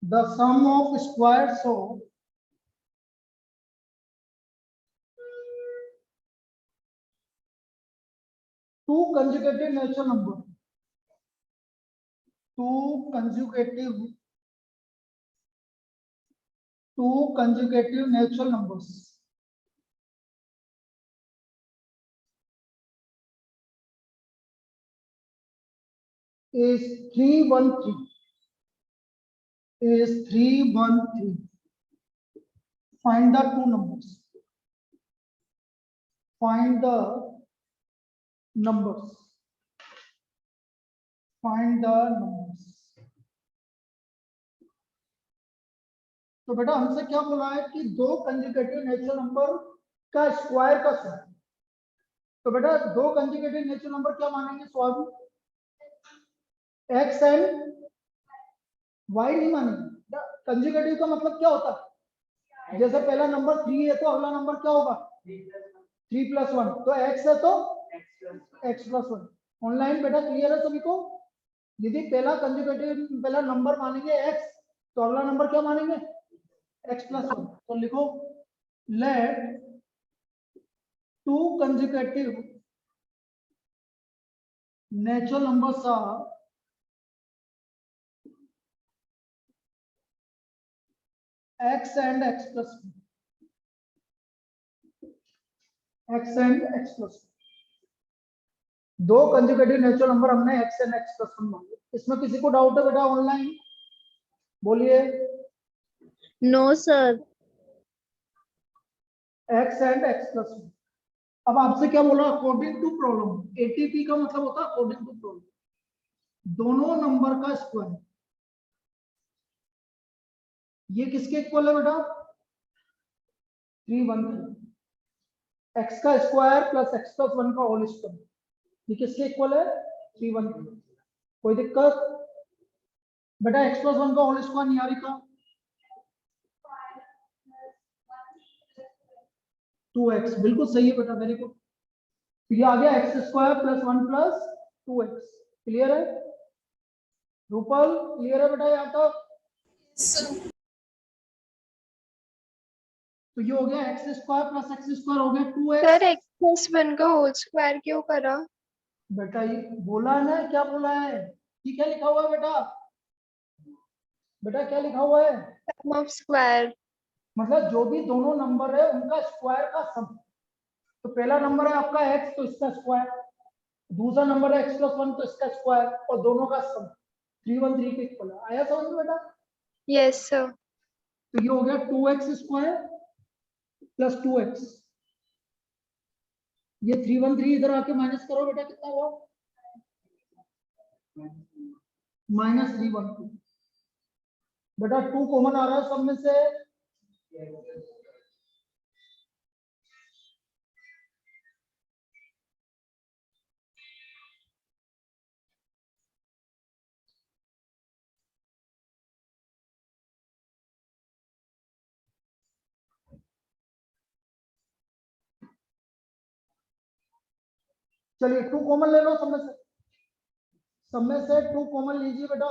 the sum of squares of two consecutive natural numbers, two consecutive natural numbers is 313. Is 313. Find the two numbers. Find the numbers. Find the numbers. तो बेटा हमसे क्या बोला है कि दो conjugative natural number का square का सम। तो बेटा दो कंजुगेटिव नेचुरल नंबर क्या मानेंगे स्वामी? एक्स एंड वाई नहीं मानेंगे। कंजुगेटिव का मतलब क्या होता है? जैसे पहला नंबर 3 है तो अगला नंबर क्या होगा? 3 + 1। तो x है तो x + 1। ऑनलाइन बेटा क्लियर है सभी को? यदि पहला कंजुगेटिव पहला नंबर मानेंगे x तो अगला नंबर क्या मानेंगे? x + 1। तो लिखो let two consecutive natural numbers are x and x + 1। x and x + 1 दो कंजुगेटिव नेचुरल नंबर हमने x and x + 1 मांगे। इसमें किसी को डाउट है बेटा ऑनलाइन? बोलिए। No sir. x and x + 1। अब आपसे क्या बोला? According to problem. एटीपी का मतलब होता है अकॉर्डिंग टू प्रॉब्लम। दोनों नंबर का स्क्वायर ये किसके इक्वल है बेटा? 313। x का स्क्वायर प्लस x + 1 का होल स्क्वायर ये किसके इक्वल है? 313। कोई दिक्कत? बेटा x + 1 का होल स्क्वायर निहारिका 2x। बिल्कुल सही है बेटा, वेरी गुड। तो ये आ गया x² + 1 + 2x। क्लियर है? रूपल क्लियर है बेटा यहाँ तक? तो ये हो गया x² + x² हो गया 2x। सर x + 1 का होल स्क्वायर क्यों करा? बेटा ये बोला है ना, क्या बोला है? ये क्या लिखा हुआ है बेटा? बेटा क्या लिखा हुआ है? सम ऑफ स्क्वायर। मतलब जो भी दोनों नंबर है उनका स्क्वायर का सम। तो पहला नंबर है आपका x तो इसका स्क्वायर, दूसरा नंबर है x + 1 तो इसका स्क्वायर और दोनों का सम 313 के इक्वल है। आया समझ में बेटा? Yes sir. तो ये हो गया 2x² + 2x। ये 313 इधर आके माइनस करो बेटा, कितना हुआ? -312। बेटा 2 कॉमन आ रहा है सब में से। चलिए 2 कॉमन ले लो सब में से। सब में से 2 कॉमन लीजिए बेटा।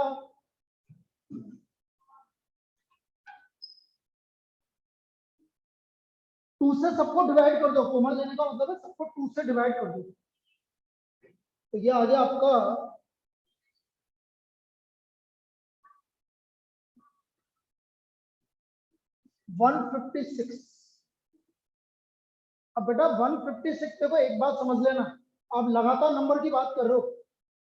टू से सबको डिवाइड कर दो। कॉमन लेने का मतलब है सबको 2 से डिवाइड कर दो। तो ये आ गया आपका 156। अब बेटा 156 देखो एक बात समझ लेना, आप लगातार नंबर की बात कर रहे हो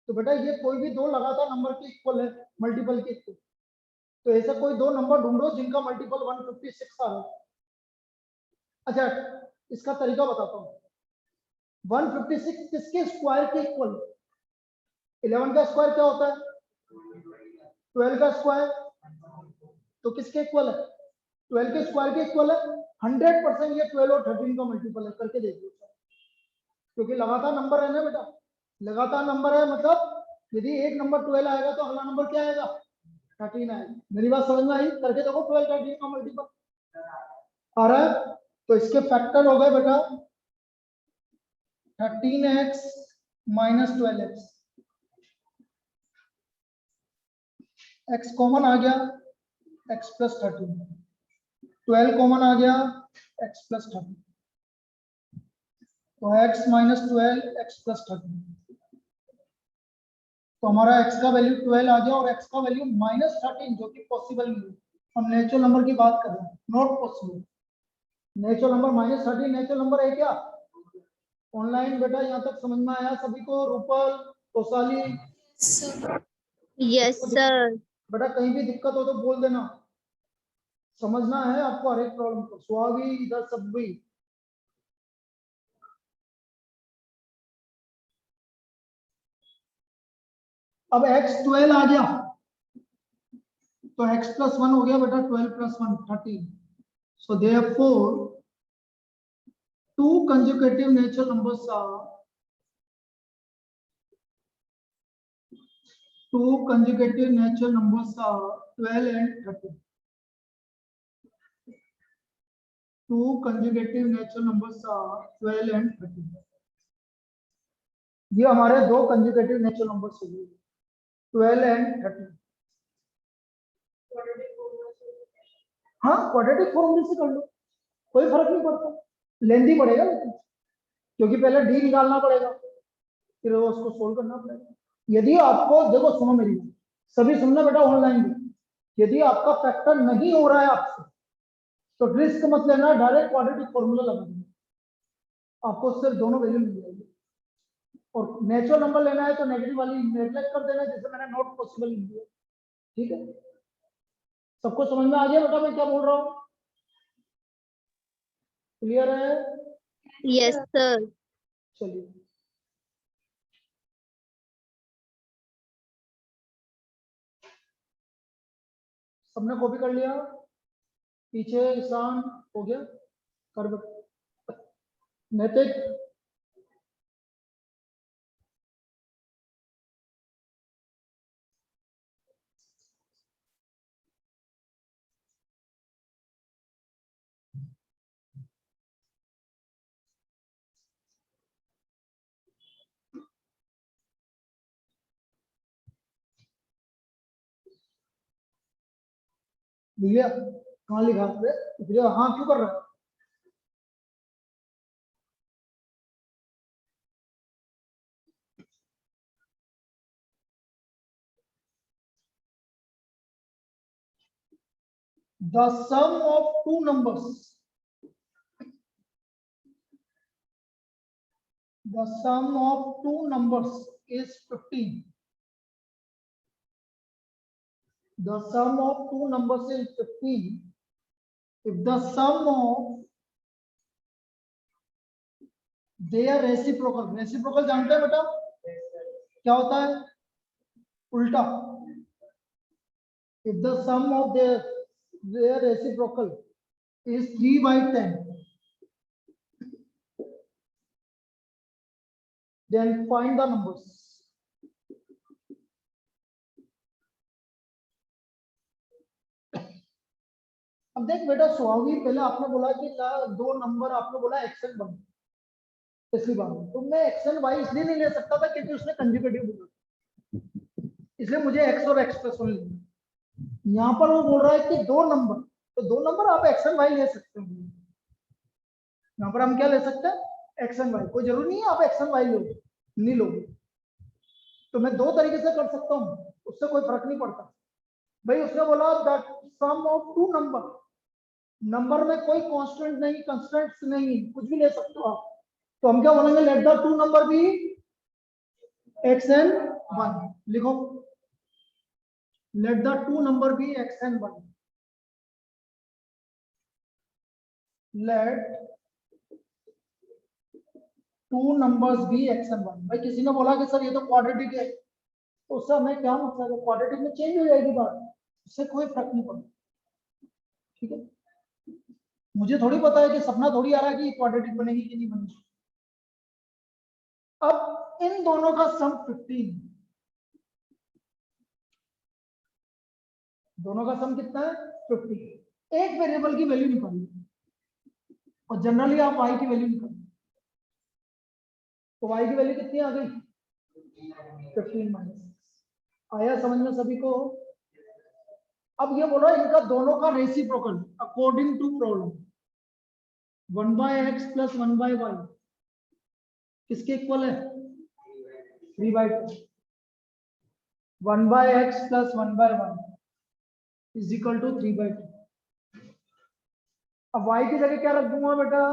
तो बेटा ये कोई भी दो लगातार नंबर के इक्वल है, मल्टीपल के इक्वल। तो ऐसा कोई दो नंबर ढूंढो जिनका मल्टीपल 156 आ रहा है। अच्छा इसका तरीका बताता हूँ। 156 किसके स्क्वायर के इक्वल? 11 का स्क्वायर क्या होता है? 12 का स्क्वायर। तो किसके इक्वल है? 12 के स्क्वायर के इक्वल है। 100% ये 12 और 13 का मल्टीपल है, करके देखिए। क्योंकि लगातार नंबर है ना बेटा, लगातार नंबर है मतलब यदि एक नंबर 12 आएगा तो अगला नंबर क्या आएगा? 13 आएगा। मेरी बात समझ में आई? करके देखो 12 13 का मल्टीपल आ रहा है। तो इसके फैक्टर हो गए बेटा 13x - 12x। x कॉमन आ गया x प्लस 13, 12 कॉमन आ गया, x प्लस 13, तो x माइनस 12 x प्लस 13, तो हमारा x का वैल्यू 12 आ गया और x का वैल्यू माइनस 13, जो कि पॉसिबल नहीं है। हम नेचुरल नंबर की बात कर रहे हैं, not possible. Natural number minus 13 natural number है क्या? ऑनलाइन बेटा यहाँ तक समझ में आया सभी को? रूपल, तोसाली? Yes, sir. बेटा कहीं भी दिक्कत हो तो बोल देना, समझना है आपको हर एक प्रॉब्लम को। स्वावी इधर सब भी अब x 12 आ गया तो x प्लस 1 हो गया बेटा, 12 plus 1 13, so therefore two consecutive natural numbers are two consecutive natural numbers are 12 and 13. Two consecutive natural numbers are 12 and 13. ये हमारे दो कंजुगेटिव नेचुरल नंबर्स हो गए, 12 एंड 13। हाँ, क्वाड्रेटिक फॉर्मूले से कर लो, कोई फर्क नहीं पड़ता, लेंथी पड़ेगा लेकिन, क्योंकि पहले डी निकालना पड़ेगा, फिर वो उसको सोल्व करना पड़ेगा। यदि आपको, देखो सुनो मेरी बात, सभी सुनना बेटा ऑनलाइन भी, यदि आपका फैक्टर नहीं हो रहा है आपसे, तो रिस्क मत लेना, डायरेक्ट क्वाड्रेटिक फॉर्मूला लगा देना, आपको सिर्फ दोनों वैल्यू मिल जाएगी। और नेचुरल नंबर लेना है तो नेगेटिव वाली नेगलेक्ट कर देना, जैसे मैंने नॉट पॉसिबल लिख दिया। ठीक है, सबको समझ में आ गया बेटा मैं क्या बोल रहा हूँ? क्लियर है? Yes, sir. चलिए, सबने कॉपी कर लिया? पीछे ईशान हो गया, कर बेटा। नैतिक, लिया? कहाँ लिखा आपने? लिया? हाँ क्यों कर रहा है? The sum of two numbers, the sum of two numbers is 15. The sum of two numbers is 15 if the sum of their reciprocal, reciprocal जानते हैं बेटा क्या होता है? उल्टा। If the sum of their reciprocal is 3/10, then find the numbers. अब देख बेटा स्वाभाविक, पहले आपने बोला कि दो नंबर, आपने बोला एक्स एंड वाई, पिछली बार में तो मैं एक्स एंड वाई इसलिए नहीं ले सकता था क्योंकि उसने कंजुगेटिव बोला, इसलिए मुझे एक्स और एक्स प्लस 1 लेना। यहाँ पर वो बोल रहा है कि दो नंबर, तो दो नंबर आप एक्स एंड वाई ले सकते हो। यहाँ पर हम क्या ले सकते हैं? X and y. कोई जरूरी नहीं है आप एक्स एंड वाई लो, नहीं लोगे तो मैं दो तरीके से कर सकता हूँ, उससे कोई फर्क नहीं पड़ता। भाई उसने बोला that sum of two number, number में कोई कांस्टेंट नहीं, कंस्टेंट्स नहीं, कुछ भी ले सकते हो आप, तो हम क्या बोलेंगे? Let the two number be x and y. लिखो, let the two number be x and y. Let two numbers be x and y. भाई किसी ने बोला कि सर ये तो क्वाड्रेटिक है, तो उससे हमें क्या मतलब है? क्वाड्रेटिक में चेंज हो जाएगी बात, उससे कोई फर्क नहीं पड़ता। ठीक है, मुझे थोड़ी पता है कि सपना थोड़ी आ रहा है कि क्वाड्रेटिक बनेगी कि नहीं बनेगी। अब इन दोनों का सम 15, दोनों का सम कितना है? 15। एक वेरिएबल की वैल्यू निकालिए और जनरली आप y की वैल्यू निकालिए, तो y की वैल्यू कितनी आ गई? 15 माइनस। आया समझ में सभी को? अब ये बोलो इनका दोनों का reciprocal according to problem 1/x plus 1/y किसके इक्वल है 3/2 1/x plus 1/1 is equal to 3/2 अब y की जगह क्या रख दूंगा बेटा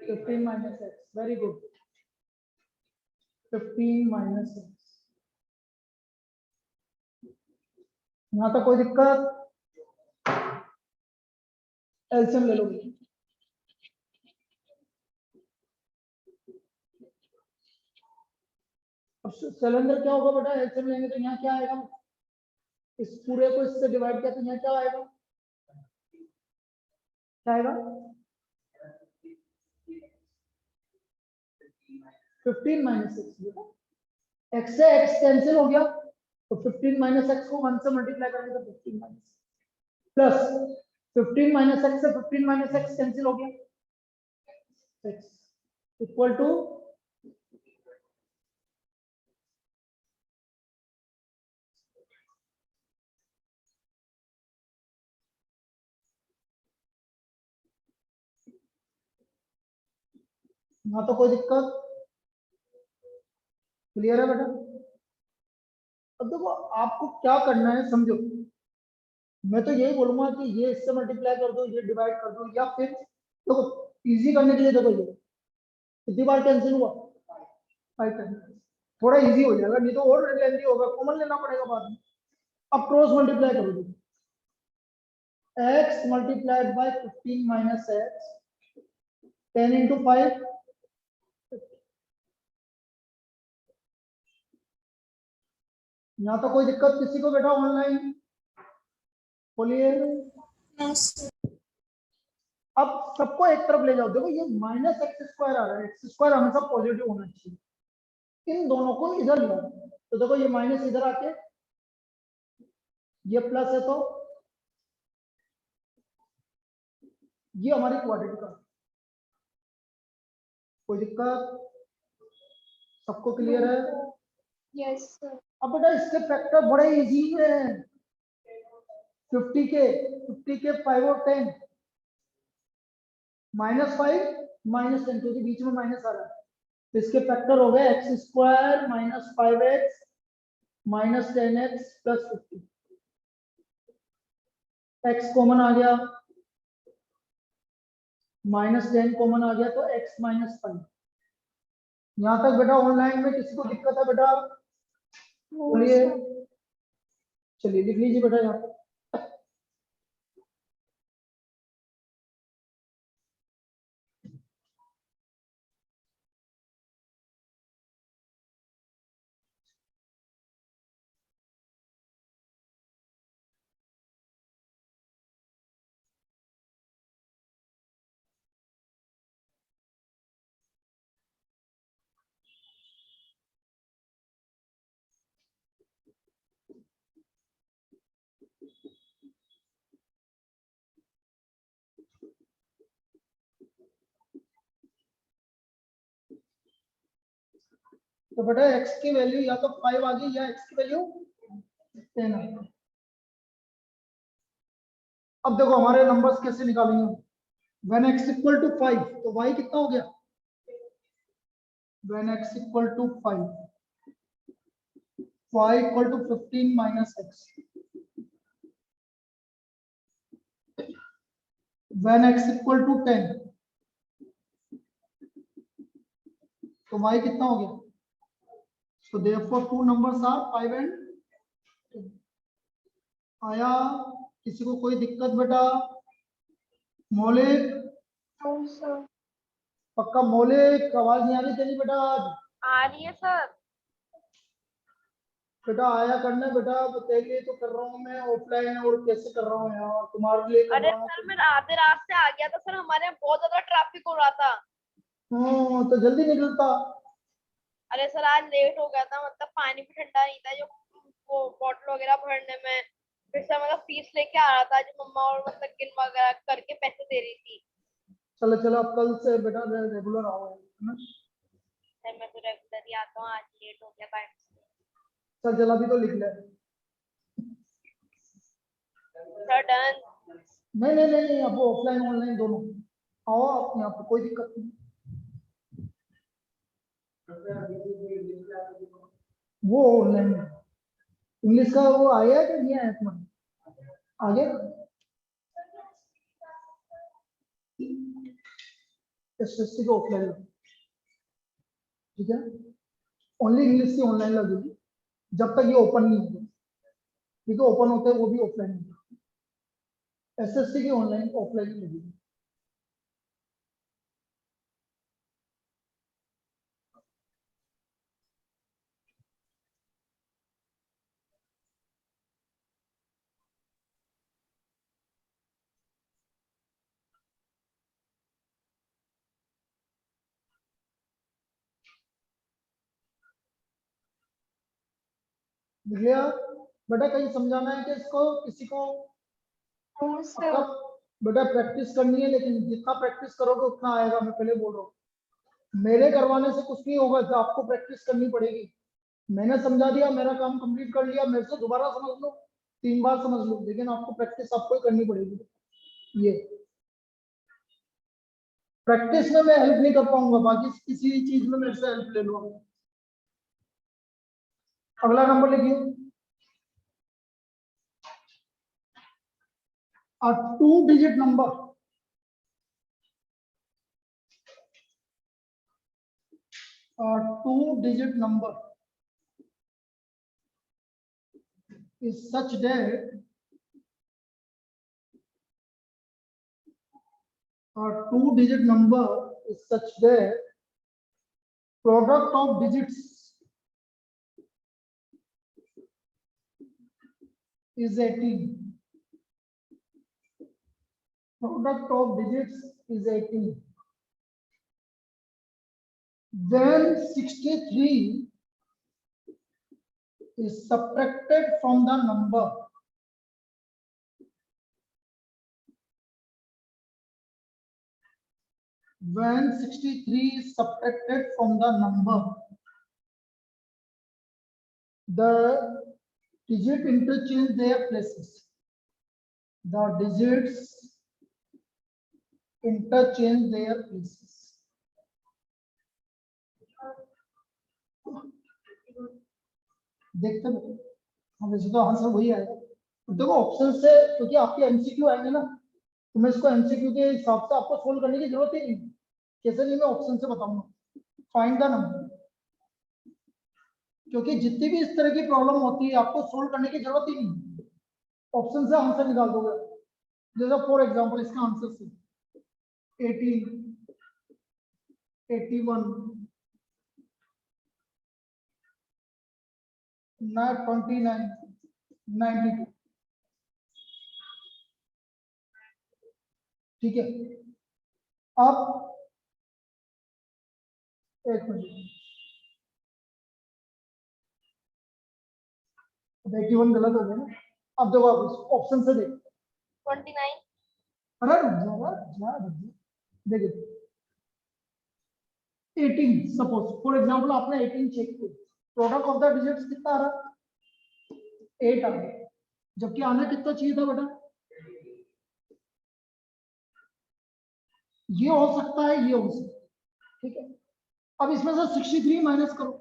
15 minus x very good 15 minus x यहां तक कोई दिक्कत एलसीएम ले लो अब सिलेंडर क्या होगा बेटा एलसीएम लेंगे तो यहाँ क्या आएगा इस पूरे को इससे डिवाइड किया तो यहाँ क्या आएगा क्या आएगा 15 माइनस एक्स बेटा एक्स से एक्स कैंसिल हो गया तो 15 माइनस एक्स को 1 से मल्टीप्लाई करेंगे तो 15 माइनस प्लस 15 माइनस एक्स से 15 माइनस एक्स कैंसिल हो गया एक्स इक्वल टू यहाँ तो कोई दिक्कत क्लियर है बेटा अब देखो आपको क्या करना है समझो मैं तो यही बोलूंगा कि ये इससे मल्टीप्लाई कर दो ये डिवाइड कर दो या फिर देखो इजी करने के लिए देखो ये कितनी बार कैंसिल हुआ 5 टाइम थोड़ा इजी हो जाएगा नहीं तो और लेंदी होगा कॉमन लेना पड़ेगा बाद में अब क्रॉस मल्टीप्लाई कर दो x multiplied by 15 minus x 10 into 5 यहाँ तो कोई दिक्कत किसी को बेटा ऑनलाइन बोलिए अब सबको एक तरफ ले जाओ देखो ये माइनस एक्स स्क्वायर आ रहा है एक्स स्क्वायर हमेशा पॉजिटिव होना चाहिए इन दोनों को इधर ले आओ तो देखो ये माइनस इधर आके ये प्लस है तो ये हमारी क्वाड्रेटिक है कोई दिक्कत सबको क्लियर है यस सर अब बेटा इसके फैक्टर बड़े इजी है 50 के 5 और 10 -5 -10 क्योंकि बीच में माइनस आ रहा है तो इसके फैक्टर हो गए x square minus 5x minus 10x plus 50 x common आ गया -10 कॉमन आ गया तो x -5 यहाँ तक बेटा ऑनलाइन में किसी को दिक्कत है बेटा बोलिए चलिए लिख लीजिए बेटा यहाँ पर तो बेटा x की वैल्यू या तो 5 आ गई या x की वैल्यू 10 आ गई अब देखो हमारे नंबर्स कैसे निकालेंगे when x equal to 5 तो y कितना हो गया when x equal to 5 y equal to 15 minus x when x equal to 10 तो y कितना हो गया so therefore two numbers are 5 and 10 आया किसी को कोई दिक्कत बेटा मौलिक पक्का मौलिक आवाज नहीं आ रही तेरी बेटा आज आ रही है सर बेटा आया करना बेटा तेरे लिए तो कर रहा हूँ मैं ऑफलाइन और कैसे कर रहा हूँ यार तुम्हारे लिए कर अरे रहा हूँ सर मैं आधे रास्ते आ गया था सर हमारे यहाँ बहुत ज्यादा ट्रैफिक हो रहा था तो जल्दी निकलता अरे सर आज लेट हो गया था मतलब पानी भी ठंडा नहीं था जो वो बॉटल वगैरह भरने में फिर से मतलब फीस लेके आ रहा था जो मम्मा और मतलब गिन वगैरह करके पैसे दे रही थी चलो चलो अब कल से बेटा रेगुलर आओ है ना सर मैं तो रेगुलर ही आता हूँ आज लेट हो गया टाइम से चल चल अभी तो लिख ले सर डन। नहीं नहीं नहीं नहीं, आपको ऑफलाइन ऑनलाइन दोनों आओ आप यहाँ पे, कोई दिक्कत नहीं। वो ऑनलाइन इंग्लिश का वो आया कि नहीं आया तुम्हारे आगे? एसएससी का ऑफलाइन, ठीक है, ओनली इंग्लिश की ऑनलाइन लगेगी जब तक ये ओपन नहीं होगा, ठीक है, ओपन होते हैं वो भी ऑफलाइन होगा। एसएससी की ऑनलाइन ऑफलाइन लगेगी। भैया बेटा कहीं समझाना है कि इसको किसी को? आपका बेटा प्रैक्टिस करनी है, लेकिन जितना प्रैक्टिस करोगे उतना आएगा, मैं पहले बोल रहा हूँ। मेरे करवाने से कुछ नहीं होगा, तो आपको प्रैक्टिस करनी पड़ेगी। मैंने समझा दिया, मेरा काम कंप्लीट कर लिया, मेरे से दोबारा समझ लो, 3 बार समझ लो, लेकिन आपको प्रैक्टिस आपको ही करनी पड़ेगी। ये प्रैक्टिस में मैं हेल्प नहीं कर पाऊंगा, बाकी किसी चीज में मेरे से हेल्प ले लो। अगला नंबर लिखिए, a 2-digit number, a 2-digit number is such that a 2-digit number is such that product of digits is 18. Product of digits is 18. When 63 is subtracted from the number, when 63 is subtracted from the number, the digit interchange their places. The digits interchange their places. देखते हैं, हम वैसे तो answer वही आएगा। देखो option से, क्योंकि आपके एमसीक्यू आएंगे ना, तो मैं इसको एमसीक्यू के हिसाब से आपको सोल्व करने की जरूरत ही नहीं है। कैसे नहीं, मैं ऑप्शन से बताऊंगा। फाइंड द नंबर, क्योंकि जितनी भी इस तरह की प्रॉब्लम होती है आपको सोल्व करने की जरूरत ही नहीं है, ऑप्शन से आंसर निकाल दोगे। जैसे फॉर एग्जांपल इसका आंसर से 18, 81, 29, 92, ठीक है। अब एक मिनट, 81 गलत हो गया ना। अब देखो आप ऑप्शन से देखो, 29। अरे रुक जा, देखिए 18, सपोज फॉर एग्जांपल आपने 18 चेक किया, प्रोडक्ट ऑफ द डिजिट्स कितना आ रहा है? 8 आ गया, जबकि आना कितना चाहिए था बेटा? ये हो सकता है, ये हो सकता है, ठीक है। अब इसमें से 63 माइनस करो,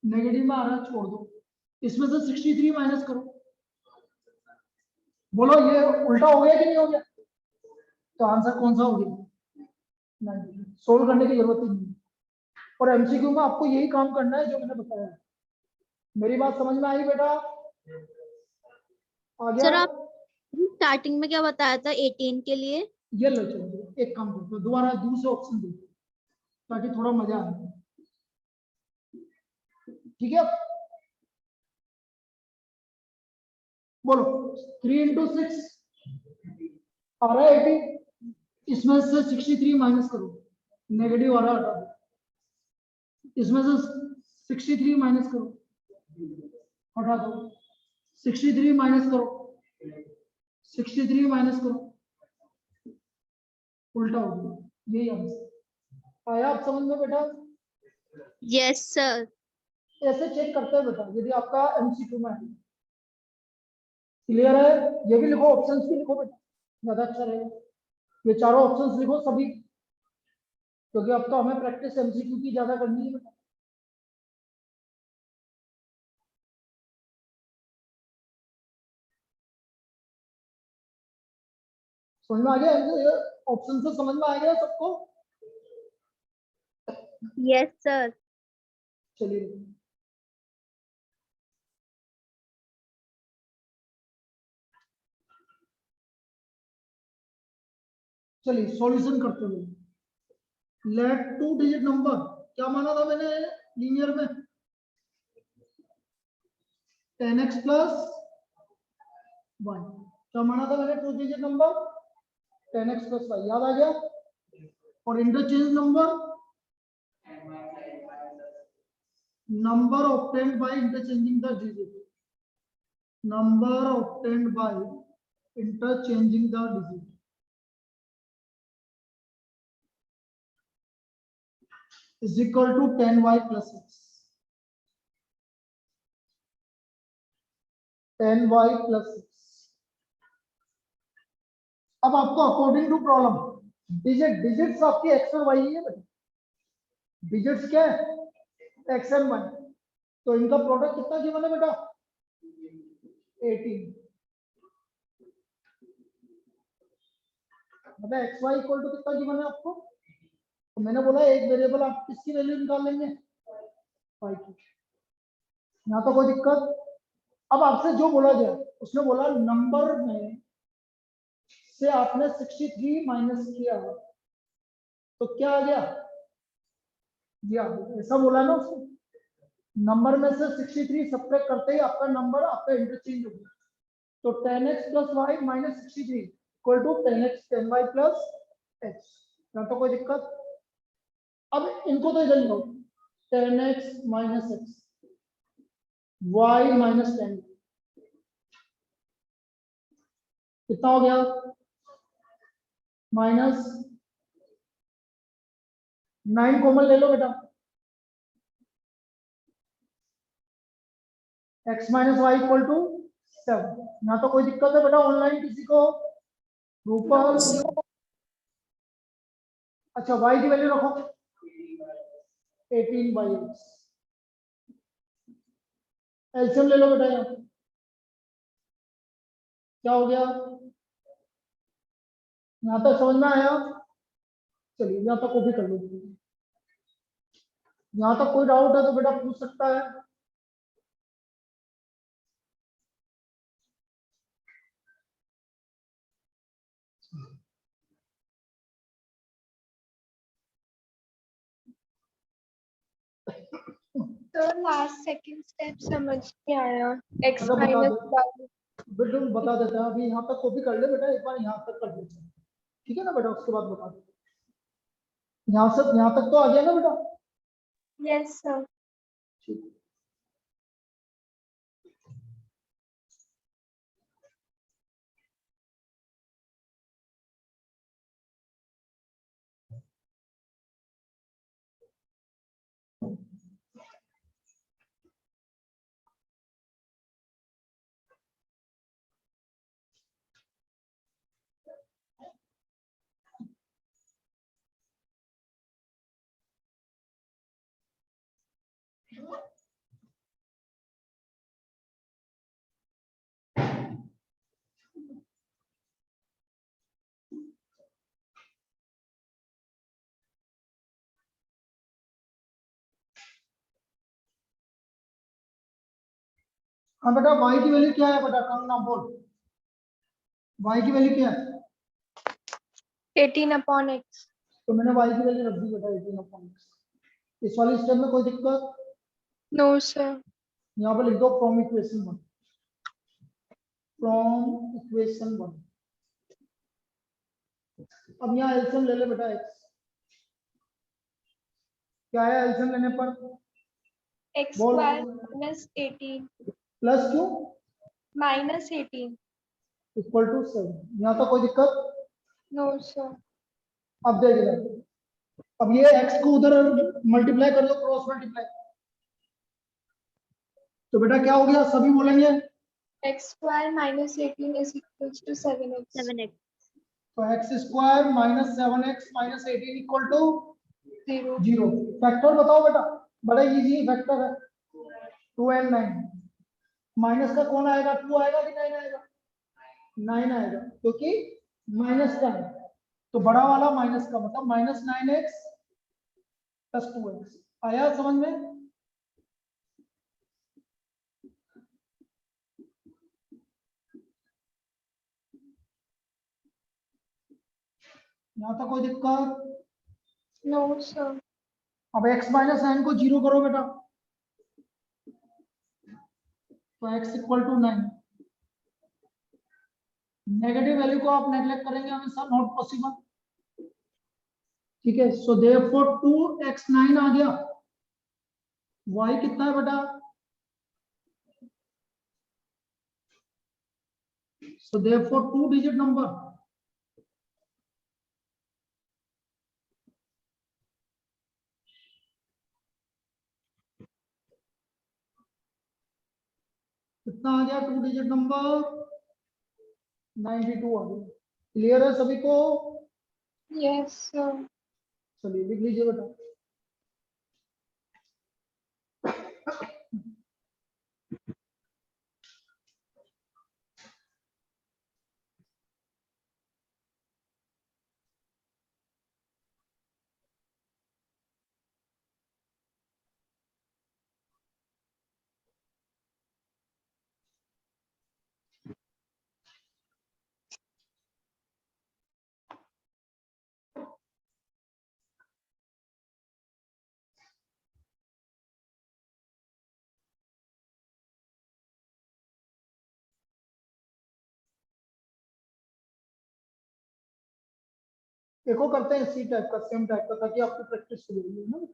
नेगेटिव में आ रहा है, छोड़ दो। इसमें से 63 माइनस करो, बोलो ये उल्टा हो गया कि नहीं हो गया? तो आंसर कौन सा हो गया? नहीं, सोल्व करने की जरूरत ही नहीं। और एमसीक्यू में आपको यही काम करना है जो मैंने बताया। मेरी बात समझ में आई बेटा? आ गया? सर आप स्टार्टिंग में क्या बताया था 18 के लिए? ये लो, चलो एक काम करते हो, दोबारा दूसरे ऑप्शन दो ताकि थोड़ा मजा आए, ठीक है। बोलो 3 into 6 आ रहा है 80, इसमें से 63 माइनस करो, नेगेटिव आ रहा है, इसमें से 63 माइनस करो, हटा दो, 63 माइनस करो, 63 माइनस करो, उल्टा हो गया, यही आंसर आया। आप समझ में बेटा? Yes sir. ऐसे चेक करते हैं बेटा, यदि आपका एमसीक्यू में है। क्लियर है? ये भी लिखो, ऑप्शंस भी लिखो बेटा, ज्यादा अच्छा रहेगा। ये चारों ऑप्शंस लिखो सभी, क्योंकि अब तो हमें प्रैक्टिस एमसीक्यू की ज्यादा करनी है बेटा। समझ में आ गया? ऑप्शन से समझ में आ गया सबको? Yes sir. चलिए, चलिए सॉल्यूशन करते हुए। लेट 2 डिजिट नंबर, क्या माना था मैंने लीनियर में? 10x plus 1। क्या माना था मैंने 2 डिजिट नंबर? 10x प्लस 1, याद आ गया? और interchange number obtained by interchanging the digit, number obtained by interchanging the digit is equal to 10y plus x, 10y plus x। अब आपको अकॉर्डिंग टू प्रॉब्लम डिजिट्स आपकी x और y है बेटा। Digits क्या है? x and y। तो इनका प्रोडक्ट कितना गिवन है बेटा? 18। मतलब एक्स वाई इक्वल टू कितना गिवन है आपको? तो मैंने बोला एक वेरिएबल आप किसकी वैल्यू निकाल लेंगे? वाई की। यहाँ तो कोई दिक्कत? अब आपसे जो बोला गया उसने बोला नंबर में से आपने 63 माइनस किया तो क्या आ गया? ये आ गया। ऐसा बोला ना उसने, नंबर में से 63 सब्ट्रैक्ट करते ही आपका नंबर आपका इंटरचेंज हो गया। तो 10x plus y minus 63 equal to 10x 10y plus x। यहाँ तो कोई दिक्कत? अब इनको तो इधर लो, 10x minus x y minus 10 कितना हो गया? माइनस 9 कॉमन ले लो बेटा, x minus y equal to 7। यहाँ तो कोई दिक्कत है बेटा ऑनलाइन किसी को? रूपल? अच्छा y की वैल्यू रखो 18/x। एलसीएम ले लो बेटा, यहाँ क्या हो गया? यहाँ तक समझ में आया? चलिए यहाँ तक कॉपी कर लो। यहाँ तक कोई डाउट है तो बेटा पूछ सकता है। तो लास्ट सेकंड स्टेप समझ नहीं आया। x अच्छा, बता माइनस दो। बिल्कुल बता देते हैं, अभी यहाँ तक कॉपी कर ले बेटा, एक बार यहाँ तक कर लेते हैं, ठीक है ना बेटा? उसके बाद बता दो। यहाँ तक तो आ गया ना बेटा? Yes sir. ठीक है। हाँ बेटा, y की वैल्यू क्या है बेटा? कम ना बोल, y की वैल्यू क्या है? 18/x। तो मैंने y की वैल्यू रख दी बेटा 18/x। इस वाली स्टेप में कोई दिक्कत? No sir. यहाँ पर लिख दो फ्रॉम इक्वेशन 1, फ्रॉम इक्वेशन 1। अब यहाँ एलसीएम ले ले बेटा x। क्या है एलसीएम लेने पर? x बोल। माइनस 18 प्लस क्यों? माइनस 18। Equal to 7। यहाँ तो कोई दिक्कत? No sir. अब देख इधर, अब ये x को उधर मल्टीप्लाई कर लो, क्रॉस मल्टीप्लाई। तो बेटा क्या हो गया? सभी बोलेंगे x square minus 18 is equals to 7x. 7x. तो x square minus 7x minus 18 equal to 0. 0। Factor बताओ बेटा, बड़ा इजी फैक्टर है। 2 and 9 माइनस का कौन आएगा, 2 आएगा कि 9 आएगा? 9 आएगा क्योंकि माइनस का है, तो बड़ा वाला माइनस का मतलब माइनस 9x प्लस 2x। आया समझ में? यहाँ तक कोई दिक्कत? No, sir. अब x माइनस 9 को 0 करो बेटा, तो x equal to 9। Negative value को आप नेगलेक्ट करेंगे हमेशा, नॉट पॉसिबल। ठीक है, सो देयरफॉर 2x9 आ गया। y कितना है बेटा? So therefore 2 digit number. कितना आ गया 2 डिजिट नंबर? 92 आ गया। क्लियर है सभी को? Yes, sir. चलिए लिख लीजिए बेटा। देखो करते हैं इसी टाइप का, सेम टाइप का, ताकि आपकी प्रैक्टिस शुरू हो ना।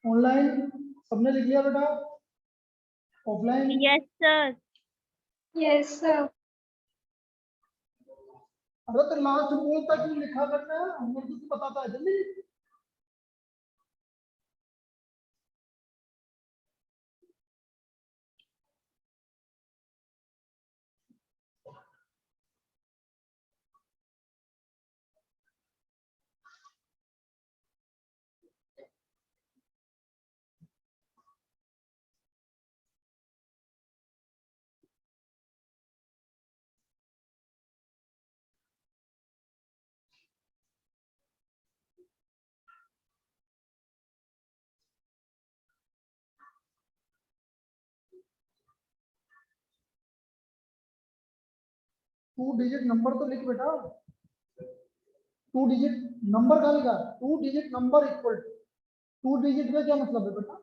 ऑनलाइन सबने लिख लिया बेटा? Offline? Yes, sir. Yes, sir. अरे तो लास्ट मूल तक ही लिखा करना है, हमें कुछ बताता है जल्दी। टू डिजिट नंबर तो लिख बेटा। 2 डिजिट नंबर का लिखा, 2 digit number equal to 2 digit का क्या मतलब है बेटा?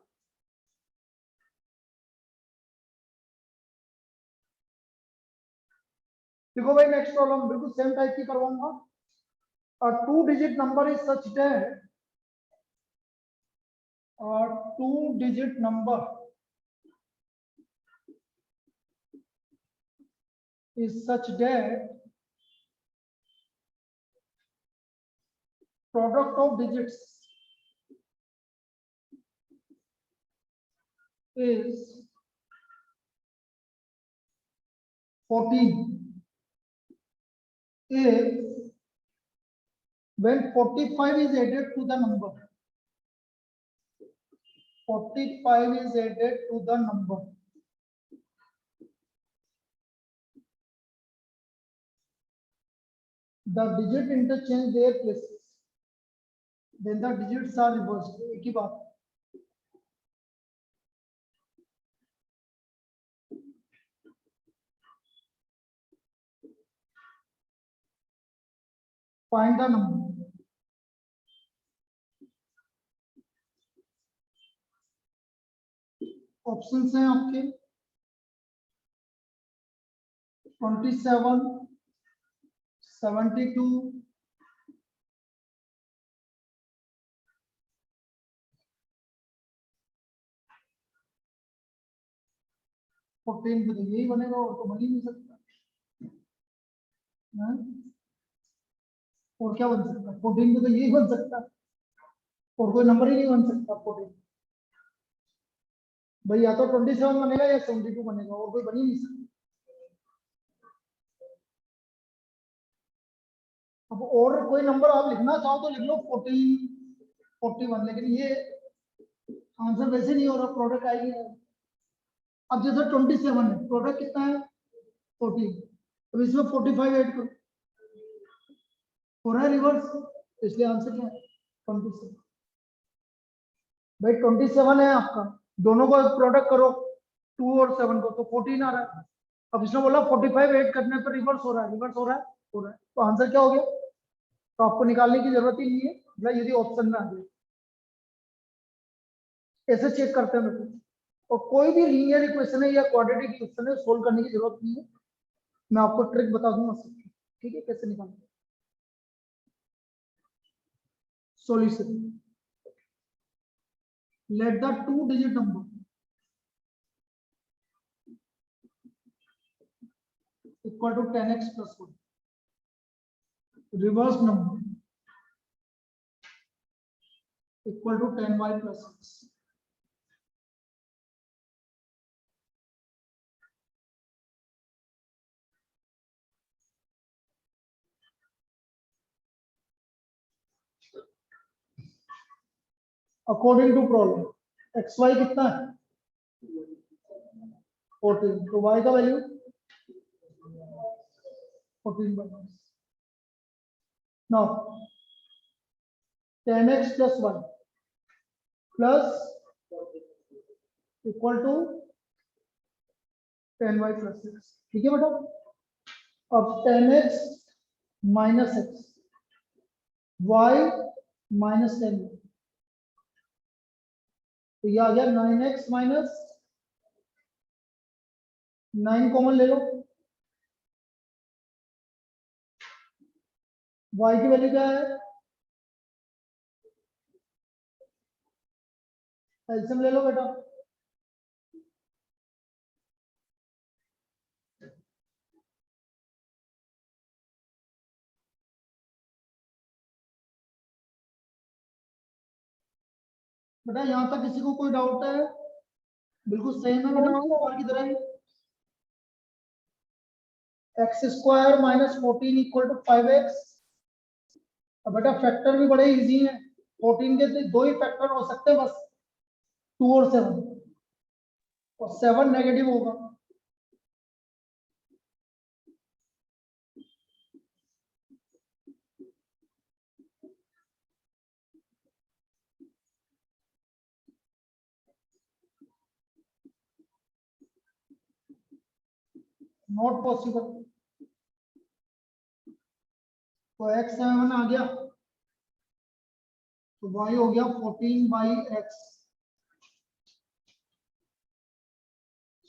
देखो भाई, नेक्स्ट प्रॉब्लम बिल्कुल सेम टाइप की करवाऊंगा। और 2 digit number is such that, और 2 डिजिट नंबर is such that product of digits is 14 if when 45 is added to the number, 45 is added to the number, the digit interchange their places, then the digits are reversed। एक ही बात। find the number, options हैं आपके 27, 72, 14 पे तो यही बनेगा और तो बन ही नहीं सकता। हाँ? और क्या बन सकता है? 14 पे तो यही बन सकता है और कोई नंबर ही नहीं बन सकता 14। भाई या तो 27 बनेगा या 72 बनेगा और कोई बन ही नहीं सकता। अब और कोई नंबर आप लिखना चाहो तो लिख लो 14, 41, लेकिन ये आंसर वैसे नहीं हो रहा, प्रोडक्ट आएगी नहीं। अब जैसे 27 है, प्रोडक्ट कितना है 14, अब इसमें 45 ऐड करो, हो रहा है रिवर्स, इसलिए आंसर क्या है 27। भाई 27 है आपका, दोनों को प्रोडक्ट करो 2 और 7 को तो 14 आ रहा है। अब इसने बोला 45 ऐड करने पर रिवर्स हो रहा है, रिवर्स हो रहा है, हो रहा है, तो आंसर क्या हो गया? तो आपको निकालने की जरूरत ही नहीं है, मतलब यदि ऑप्शन में आ जाए ऐसे चेक करते हैं बेटा। और कोई भी लीनियर इक्वेशन है या क्वाड्रेटिक इक्वेशन है सोल्व करने की जरूरत नहीं है, मैं आपको ट्रिक बता दूंगा सबकी, ठीक है कैसे निकालना। Solution, let the 2-digit number equal to 10x plus 1, reverse number equal to 10y plus 6. According to problem xy कितना है 14, तो y का value 14/9। Now 10x plus 1 plus equal to 10y plus 6, ठीक है बेटा। अब 10x minus x, y minus 10, तो ये आ गया 9x minus 9 कॉमन ले लो, y की वैल्यू क्या है एलसीएम ले लो बेटा, बेटा यहाँ तक किसी को कोई डाउट है? बिल्कुल सेम है बेटा सवाल की तरह ही। x² minus 14 equal to 5x। अब बेटा फैक्टर भी बड़े इजी हैं, 14 के तो दो ही फैक्टर हो सकते हैं बस, 2 और 7, और 7 नेगेटिव होगा। नॉट पॉसिबल, तो x7 आ गया तो y हो गया 14/x,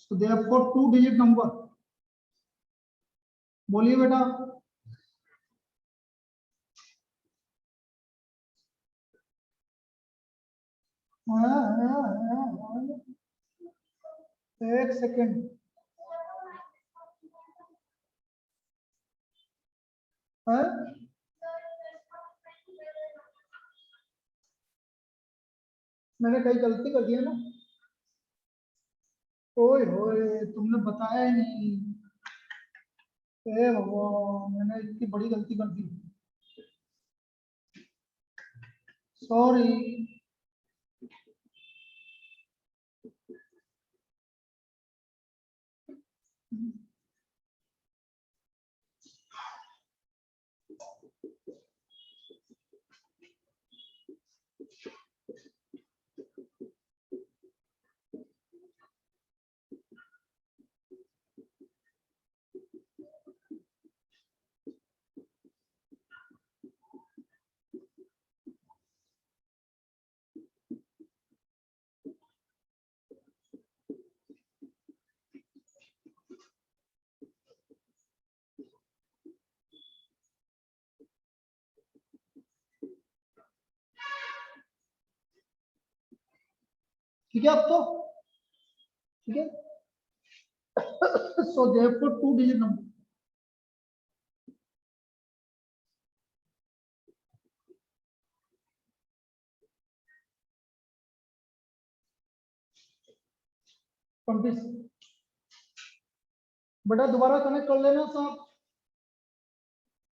so therefore 2-digit number, बोलिए बेटा। एक सेकेंड, मैंने कहीं गलती कर दी है ना? ओए होए तुमने बताया ही नहीं, ए भगवान मैंने इतनी बड़ी गलती कर दी, सॉरी। ठीक है अब तो, ठीक है। सो देयरफॉर 2 डिजिट नंबर, बेटा दोबारा कनेक्ट कर लेना सब।